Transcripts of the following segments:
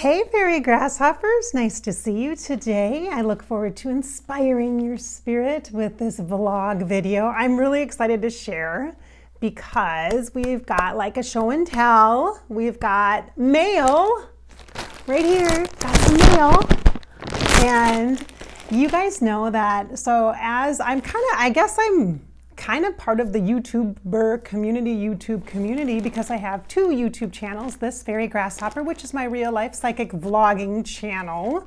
Hey fairy grasshoppers, nice to see you today. I look forward to inspiring your spirit with this vlog video. I'm really excited to share because we've got like a show and tell. We've got mail right here, got some mail. And you guys know that, so as I'm kind of part of the YouTube community because I have two YouTube channels, this Fairy Grasshopper, which is my real life psychic vlogging channel,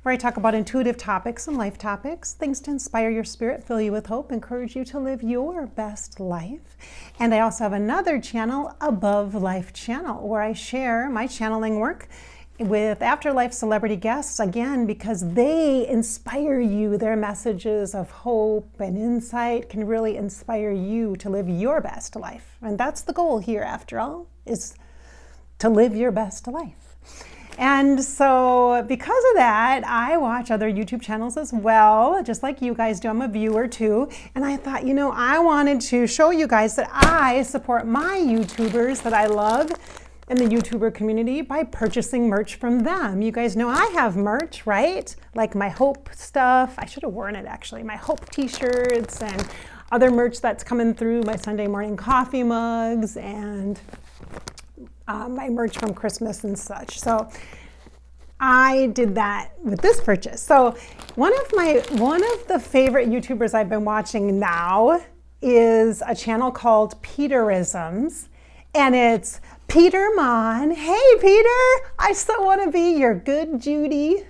where I talk about intuitive topics and life topics, things to inspire your spirit, fill you with hope, encourage you to live your best life. And I also have another channel, Above Life channel, where I share my channeling work with afterlife celebrity guests, again, because they inspire you. Their messages of hope and insight can really inspire you to live your best life. And that's the goal here, after all, is to live your best life. And so because of that, I watch other YouTube channels as well, just like you guys do. I'm a viewer too. And I thought, I wanted to show you guys that I support my YouTubers that I love in the YouTuber community by purchasing merch from them. You guys know I have merch, right? Like my hope stuff. I should have worn it actually. My hope t-shirts and other merch that's coming through, my Sunday morning coffee mugs and my merch from Christmas and such. So I did that with this purchase. So one of the favorite YouTubers I've been watching now is a channel called Peterisms, and it's Peter Monn. Hey, Peter, I so want to be your good Judy.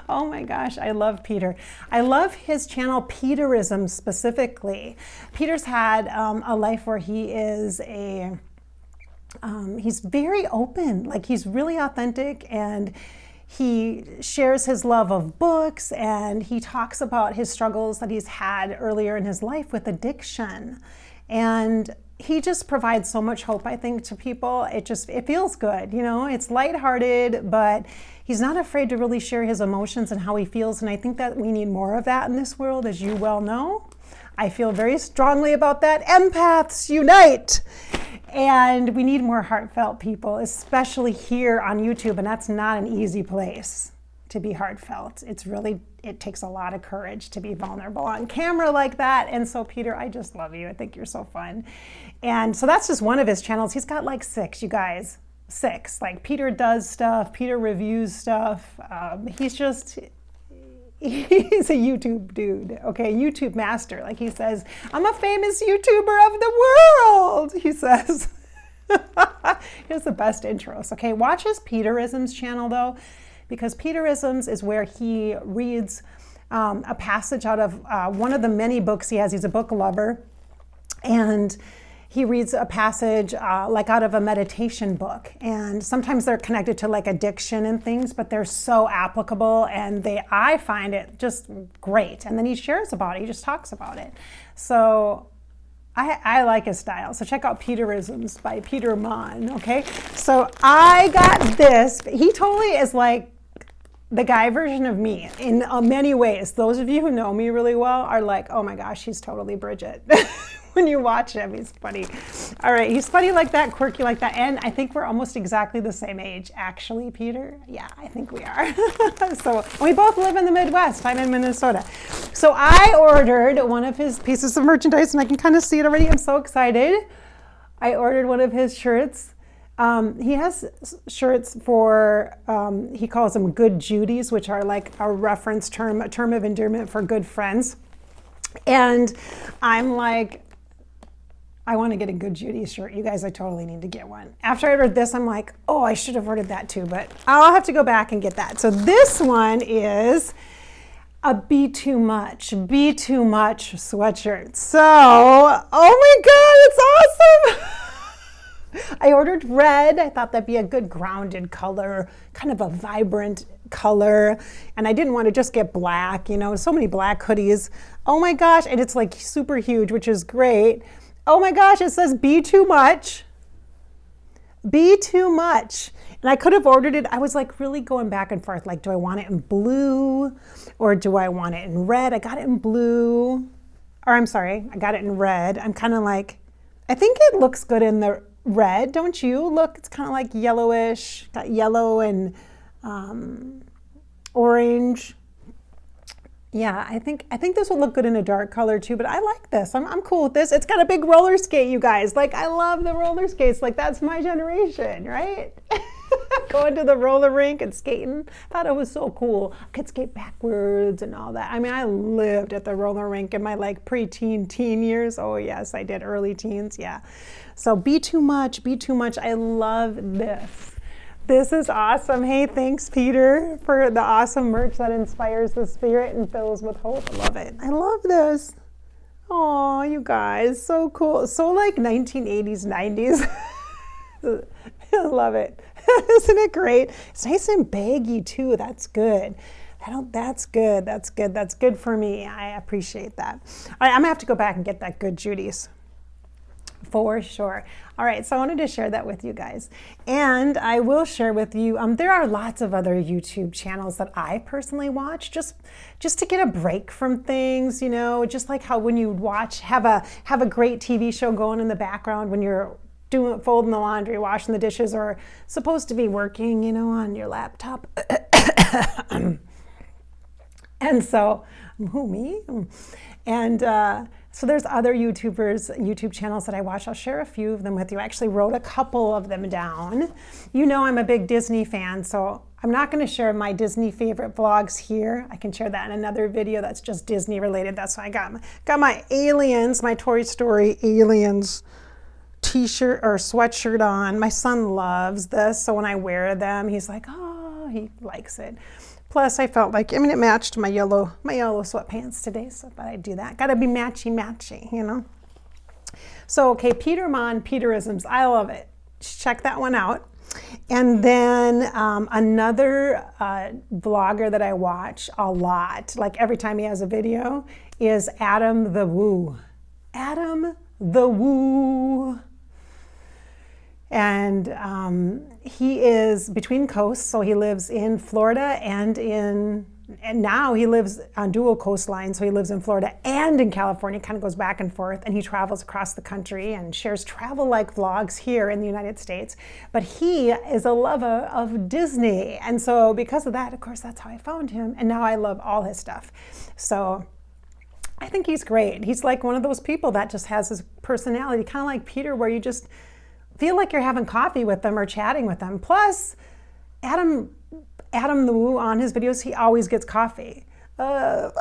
Oh my gosh, I love Peter. I love his channel, Peterisms specifically. Peter's had a life where he is he's very open, like he's really authentic, and he shares his love of books, and he talks about his struggles that he's had earlier in his life with addiction. And he just provides so much hope, I think, to people. It feels good, it's lighthearted, but he's not afraid to really share his emotions and how he feels. And I think that we need more of that in this world, as you well know. I feel very strongly about that. Empaths unite! And we need more heartfelt people, especially here on YouTube. And that's not an easy place to be heartfelt. It takes a lot of courage to be vulnerable on camera like that. And so Peter, I just love you. I think you're so fun. And so that's just one of his channels. He's got like 6, you guys, 6. Like Peter does stuff, Peter reviews stuff. He's a YouTube dude, okay? YouTube master. Like he says, I'm a famous YouTuber of the world, he says. He has the best intros, okay? Watch his Peterisms channel though, because Peterisms is where he reads a passage out of one of the many books he has. He's a book lover, and he reads a passage like out of a meditation book. And sometimes they're connected to like addiction and things, but they're so applicable, and I find it just great. And then he shares about it, he just talks about it. So I like his style. So check out Peterisms by Peter Monn, okay? So I got this. He totally is like the guy version of me in many ways. Those of you who know me really well are like, oh my gosh, he's totally Bridget. When you watch him, he's funny. All right, he's funny like that, quirky like that, and I think we're almost exactly the same age. Actually, Peter, yeah, I think we are. So we both live in the Midwest. I'm in Minnesota. So I ordered one of his pieces of merchandise, and I can kind of see it already. I'm so excited. I ordered one of his shirts. He has shirts for, he calls them good Judies, which are like a reference term, a term of endearment for good friends. And I'm like, I want to get a good Judy shirt. You guys, I totally need to get one. After I ordered this, I'm like, oh, I should have ordered that too, but I'll have to go back and get that. So this one is a Be Too Much sweatshirt. So, oh my God, it's awesome. I ordered red. I thought that'd be a good grounded color, kind of a vibrant color. And I didn't want to just get black, so many black hoodies. Oh my gosh, and it's like super huge, which is great. Oh my gosh, it says Be Too Much. Be Too Much. And I could have ordered it. I was like really going back and forth. Like, do I want it in blue or do I want it in red? I got it in blue. Or I'm sorry, I got it in red. I'm kind of like, I think it looks good in the red, don't you? Look, it's kind of like yellowish, got yellow and orange. Yeah, I think this would look good in a dark color too, but I like this. I'm cool with this. It's got a big roller skate, you guys. Like, I love the roller skates. Like, that's my generation, right? Going to the roller rink and skating. Thought it was so cool. I could skate backwards and all that. I mean, I lived at the roller rink in my like preteen, teen years. Oh yes, I did, early teens, yeah. So be too much, be too much. I love this. This is awesome. Hey, thanks, Peter, for the awesome merch that inspires the spirit and fills with hope. I love it. I love this. Oh, you guys, so cool. So like 1980s, 90s. I love it. Isn't it great? It's nice and baggy too. That's good. That's good. That's good. That's good for me. I appreciate that. All right, I'm gonna have to go back and get that good Judy's. For sure. All right, so I wanted to share that with you guys. And I will share with you, there are lots of other YouTube channels that I personally watch just to get a break from things, you know, just like how when you have a great TV show going in the background when you're folding the laundry, washing the dishes, or supposed to be working, you know, on your laptop. And so, who, me? And so there's other YouTube channels that I watch. I'll share a few of them with you. I actually wrote a couple of them down. You know I'm a big Disney fan, so I'm not going to share my Disney favorite vlogs here. I can share that in another video that's just Disney related. That's why I got my aliens, my Toy Story aliens t-shirt or sweatshirt on. My son loves this, so when I wear them, he's like, oh, he likes it. Plus, I felt like, I mean, it matched my yellow sweatpants today, so I thought I'd do that. Gotta be matchy, you know? So, okay, Peter Monn, Peterisms, I love it. Check that one out. And then another vlogger that I watch a lot, like every time he has a video, is Adam the Woo. Adam the Woo. And he is between coasts, so he lives in Florida and now he lives on dual coastline, so he lives in Florida and in California, kind of goes back and forth, and he travels across the country and shares travel-like vlogs here in the United States. But he is a lover of Disney, and so because of that, of course, that's how I found him, and now I love all his stuff. So I think he's great. He's like one of those people that just has his personality, kind of like Peter, where you just feel like you're having coffee with them or chatting with them. Plus, Adam the Woo, on his videos, he always gets coffee. A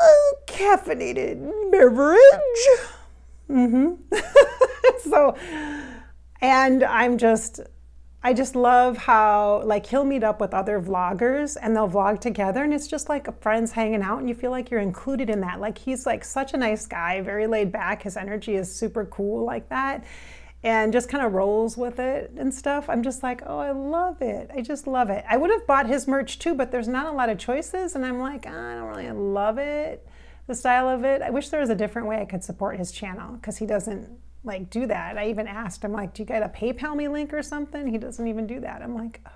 caffeinated beverage. So, and I just love how, like, he'll meet up with other vloggers and they'll vlog together, and it's just like friends hanging out, and you feel like you're included in that. Like, he's like such a nice guy, very laid back. His energy is super cool like that, and just kind of rolls with it and stuff. I'm just like, oh, I love it. I just love it. I would have bought his merch too, but there's not a lot of choices, and I'm like, I don't really love it, the style of it. I wish there was a different way I could support his channel, because he doesn't like do that. I even asked him, like, do you got a PayPal me link or something? He doesn't even do that. I'm like, oh,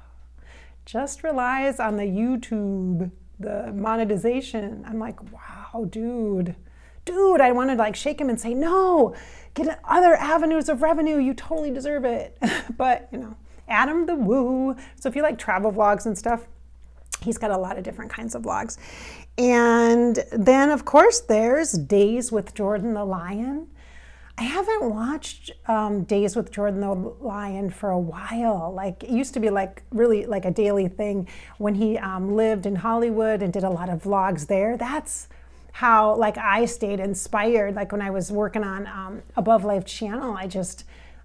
just relies on the YouTube, the monetization. I'm like, wow, dude, I want to like shake him and say, no, get other avenues of revenue. You totally deserve it. But, you know, Adam the Woo. So if you like travel vlogs and stuff, he's got a lot of different kinds of vlogs. And then, of course, there's Days with Jordan the Lion. I haven't watched Days with Jordan the Lion for a while. Like, it used to be like really like a daily thing when he lived in Hollywood and did a lot of vlogs there. That's how like I stayed inspired. Like when I was working on Above Life channel,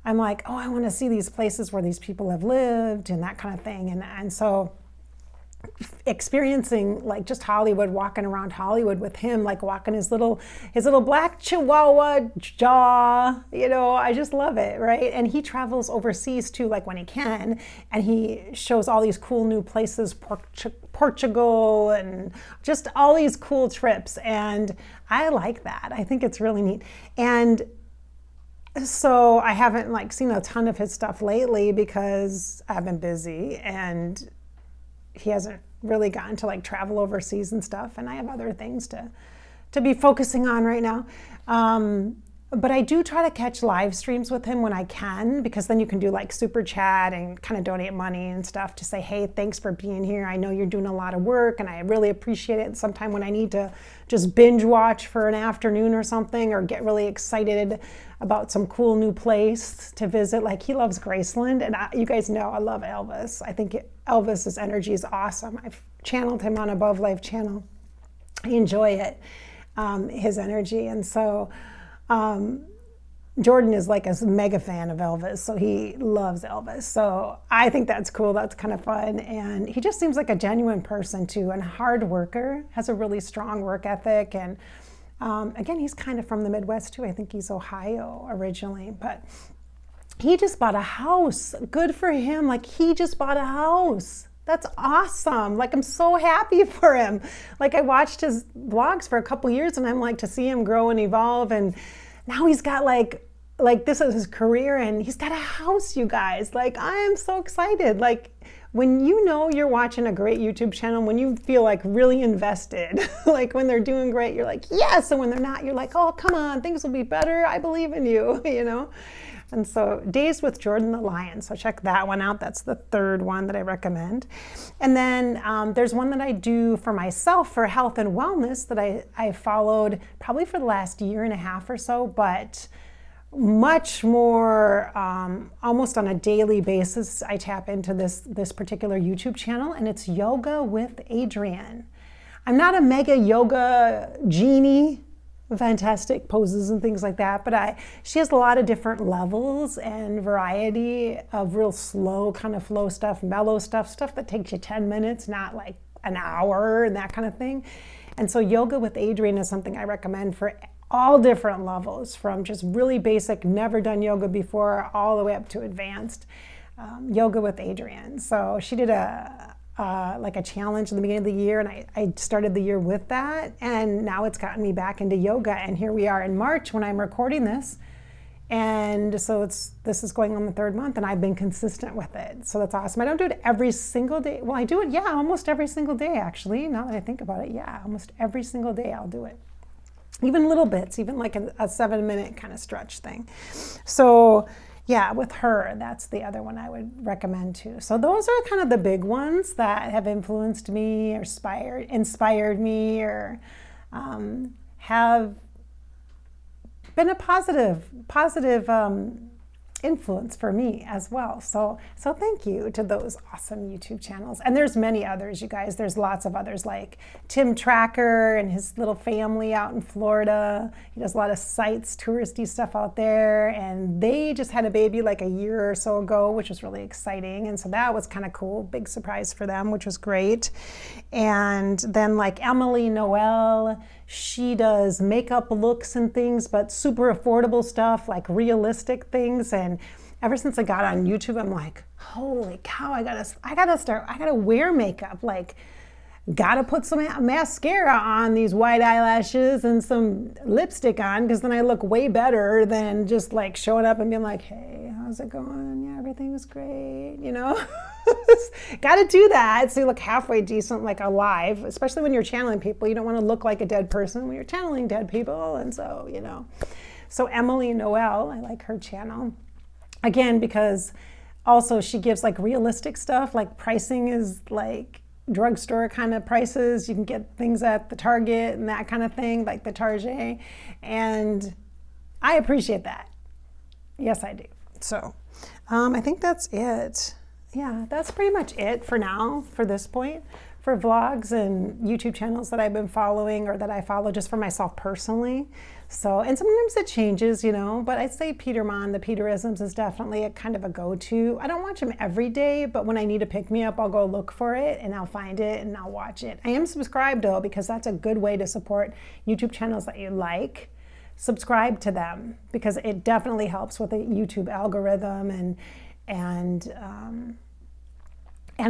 I'm like, oh, I want to see these places where these people have lived and that kind of thing. And so experiencing like just Hollywood, walking around Hollywood with him, like walking his little black Chihuahua jaw, you know, I just love it, right? And he travels overseas too, like when he can, and he shows all these cool new places, Portugal, and just all these cool trips, and I like that. I think it's really neat. And so I haven't like seen a ton of his stuff lately because I've been busy, and he hasn't really gotten to like travel overseas and stuff, and I have other things to be focusing on right now. But I do try to catch live streams with him when I can, because then you can do like super chat and kind of donate money and stuff to say, hey, thanks for being here. I know you're doing a lot of work and I really appreciate it. Sometime when I need to just binge watch for an afternoon or something, or get really excited about some cool new place to visit. Like, he loves Graceland, and you guys know I love Elvis. I think Elvis's energy is awesome. I've channeled him on Above Life channel. I enjoy it, his energy. And so Jordan is like a mega fan of Elvis, so he loves Elvis. So I think that's cool. That's kind of fun. And he just seems like a genuine person too, and a hard worker, has a really strong work ethic. And again, he's kind of from the Midwest too. I think he's Ohio originally, but he just bought a house. Good for him. Like, he just bought a house. That's awesome. Like, I'm so happy for him. Like, I watched his vlogs for a couple years, and I'm like, to see him grow and evolve, and now he's got like this is his career, and he's got a house, you guys. Like, I am so excited. Like, when you know you're watching a great YouTube channel, when you feel like really invested, like when they're doing great, you're like, yes. And when they're not, you're like, oh, come on, things will be better. I believe in you, you know? And so Days with Jordan the Lion. So check that one out. That's the third one that I recommend. And then there's one that I do for myself for health and wellness that I followed probably for the last year and a half or so, but much more almost on a daily basis. I tap into this particular YouTube channel, and it's Yoga with Adriene. I'm not a mega yoga genie, fantastic poses and things like that, but she has a lot of different levels and variety of real slow kind of flow stuff, mellow stuff that takes you 10 minutes, not like an hour and that kind of thing. And so Yoga with Adriene is something I recommend for all different levels, from just really basic, never done yoga before, all the way up to advanced. Yoga with Adriene. So she did like a challenge in the beginning of the year, and I started the year with that, and now it's gotten me back into yoga, and here we are in March when I'm recording this, and so this is going on the third month, and I've been consistent with it, so that's awesome. I don't do it every single day. Well, I do it, almost every single day, actually, now that I think about it. Almost every single day I'll do it, even little bits, even like a 7-minute kind of stretch thing. So yeah, with her, that's the other one I would recommend too. So those are kind of the big ones that have influenced me or inspired me, or have been a positive influence for me as well. So thank you to those awesome YouTube channels. And there's many others, you guys. There's lots of others, like Tim Tracker and his little family out in Florida. He does a lot of sites, touristy stuff out there. And they just had a baby like a year or so ago, which was really exciting. And so that was kind of cool. Big surprise for them, which was great. And then like Emily Noel, she does makeup looks and things, but super affordable stuff, like realistic things. And ever since I got on YouTube, I'm like, holy cow, I gotta wear makeup. Like, gotta put some mascara on, these white eyelashes and some lipstick on, because then I look way better than just like showing up and being like, hey, how's it going? Yeah, everything was great, you know? Gotta do that so you look halfway decent, like alive, especially when you're channeling people. You don't want to look like a dead person when you're channeling dead people. And so, you know. So Emily Noel, I like her channel. Again, because also she gives like realistic stuff, like pricing is like drugstore kind of prices. You can get things at the Target and that kind of thing, like the Target. And I appreciate that. Yes, I do. So I think that's it. Yeah, that's pretty much it for now, for this point, for vlogs and YouTube channels that I've been following, or that I follow just for myself personally. So, and sometimes it changes, you know, but I'd say Peter Monn, the Peterisms, is definitely a kind of a go-to. I don't watch him every day, but when I need to pick me up, I'll go look for it and I'll find it and I'll watch it. I am subscribed though, because that's a good way to support YouTube channels that you like. Subscribe to them, because it definitely helps with the YouTube algorithm, and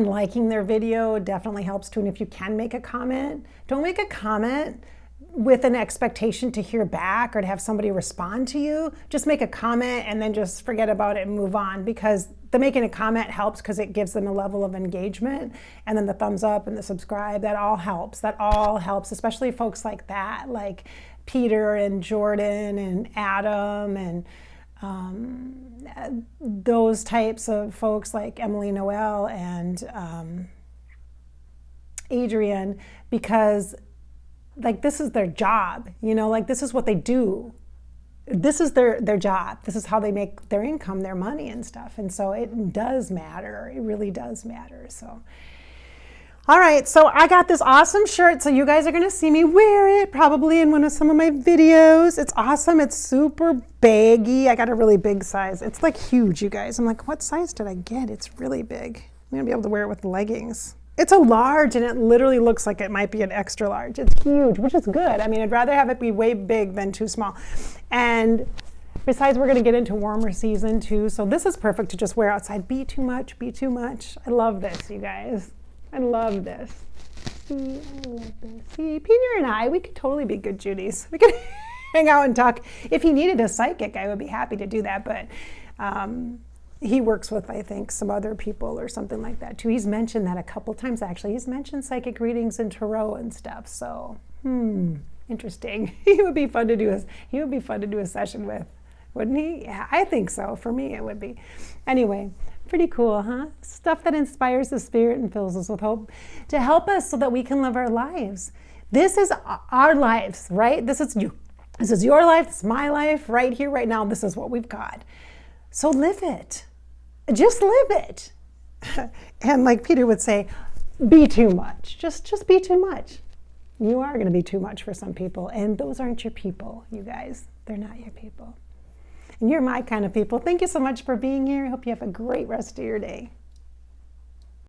liking their video definitely helps too. And if you can make a comment, don't make a comment with an expectation to hear back or to have somebody respond to you. Just make a comment and then just forget about it and move on, because the making a comment helps because it gives them a level of engagement, and then the thumbs up and the subscribe, that all helps. That all helps, especially folks like that, like Peter and Jordan and Adam and those types of folks like Emily Noel and Adrian, because like this is their job, you know, like this is what they do. This is their job. This is how they make their income, their money and stuff. And so it does matter. It really does matter. So, all right. So I got this awesome shirt. So you guys are going to see me wear it probably in some of my videos. It's awesome. It's super baggy. I got a really big size. It's like huge, you guys. I'm like, what size did I get? It's really big. I'm going to be able to wear it with leggings. It's a large, and it literally looks like it might be an extra large. It's huge, which is good. I mean, I'd rather have it be way big than too small. And besides, we're gonna get into warmer season too, so this is perfect to just wear outside. Be too much, be too much. I love this, you guys. I love this. See, I love this. See, Peter and I, we could totally be good Judies. We could hang out and talk. If he needed a psychic, I would be happy to do that, but he works with, I think, some other people or something like that too. He's mentioned that a couple times actually. He's mentioned psychic readings and tarot and stuff. So, interesting. He would be fun to do a session with, wouldn't he? Yeah, I think so. For me, it would be. Anyway, pretty cool, huh? Stuff that inspires the spirit and fills us with hope to help us so that we can live our lives. This is our lives, right? This is you. This is your life. This is my life. Right here, right now. This is what we've got. So live it. Just live it. And like Peter would say, be too much. Just be too much. You are going to be too much for some people, and those aren't your people, you guys. They're not your people. And you're my kind of people. Thank you so much for being here. I hope you have a great rest of your day.